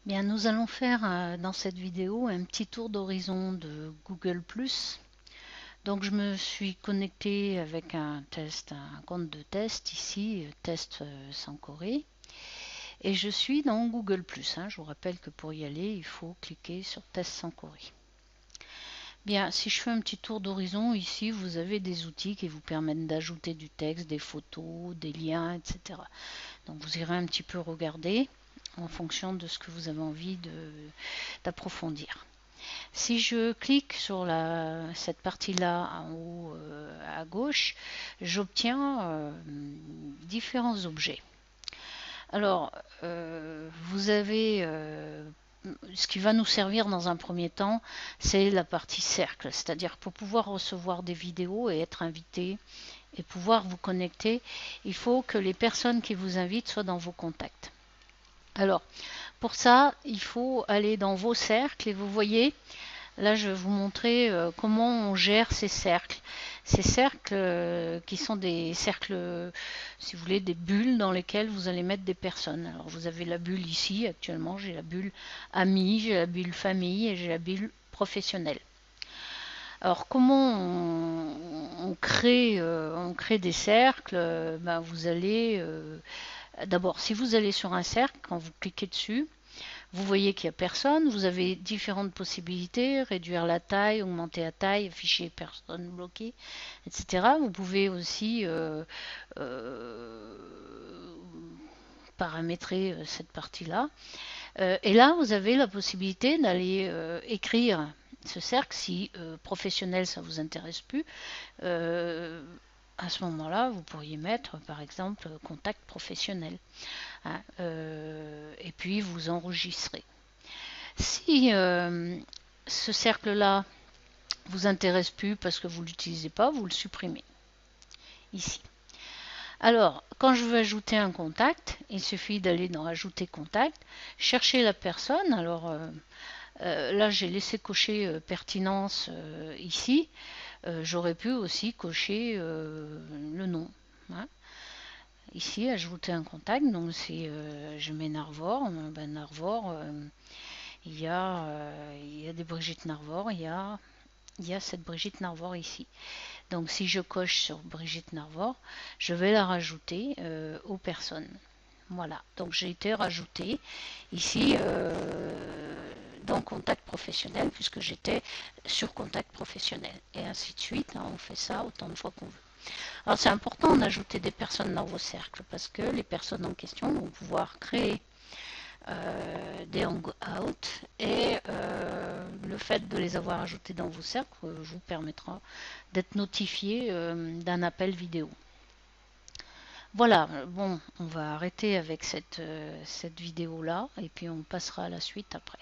Bien, nous allons faire dans cette vidéo un petit tour d'horizon de Google+. Donc, je me suis connectée avec un compte de test ici, test sans Corée, et je suis dans Google+. Je vous rappelle que pour y aller, il faut cliquer sur test sans Corée. Bien, si je fais un petit tour d'horizon, ici, vous avez des outils qui vous permettent d'ajouter du texte, des photos, des liens, etc. Donc, vous irez un petit peu regarder en fonction de ce que vous avez envie d'approfondir. Si je clique sur cette partie-là en haut à gauche, j'obtiens différents objets. Alors, vous avez ce qui va nous servir dans un premier temps, c'est la partie cercle, c'est-à-dire pour pouvoir recevoir des vidéos et être invité et pouvoir vous connecter, il faut que les personnes qui vous invitent soient dans vos contacts. Alors, pour ça, il faut aller dans vos cercles et vous voyez, là, je vais vous montrer comment on gère ces cercles. Ces cercles qui sont des cercles, si vous voulez, des bulles dans lesquelles vous allez mettre des personnes. Alors, vous avez la bulle ici, actuellement, j'ai la bulle amis, j'ai la bulle famille et j'ai la bulle professionnelle. Alors, comment on crée des cercles vous allez, d'abord, si vous allez sur un cercle, quand vous cliquez dessus, vous voyez qu'il n'y a personne, vous avez différentes possibilités, réduire la taille, augmenter la taille, afficher personne bloquée, etc. Vous pouvez aussi euh, paramétrer cette partie-là. Et là, vous avez la possibilité d'aller écrire ce cercle si professionnel ça vous intéresse plus. À ce moment-là, vous pourriez mettre par exemple contact professionnel. Et puis vous enregistrez. Si ce cercle-là vous intéresse plus parce que vous ne l'utilisez pas, vous le supprimez ici. Alors, quand je veux ajouter un contact, il suffit d'aller dans Ajouter contact, chercher la personne. Alors là, j'ai laissé cocher pertinence ici. J'aurais pu aussi cocher le nom. Hein. Ici, ajouter un contact. Donc, je mets Narvor. Narvor, il y a des Brigitte Narvor, il y a cette Brigitte Narvor ici. Donc si je coche sur Brigitte Narvor, je vais la rajouter aux personnes. Voilà, donc j'ai été rajoutée ici dans contact professionnel puisque j'étais sur contact professionnel. Et ainsi de suite, hein, on fait ça autant de fois qu'on veut. Alors c'est important d'ajouter des personnes dans vos cercles parce que les personnes en question vont pouvoir créer des hangouts et le fait de les avoir ajoutés dans vos cercles vous permettra d'être notifié d'un appel vidéo. Voilà, bon, on va arrêter avec cette vidéo là et puis on passera à la suite après.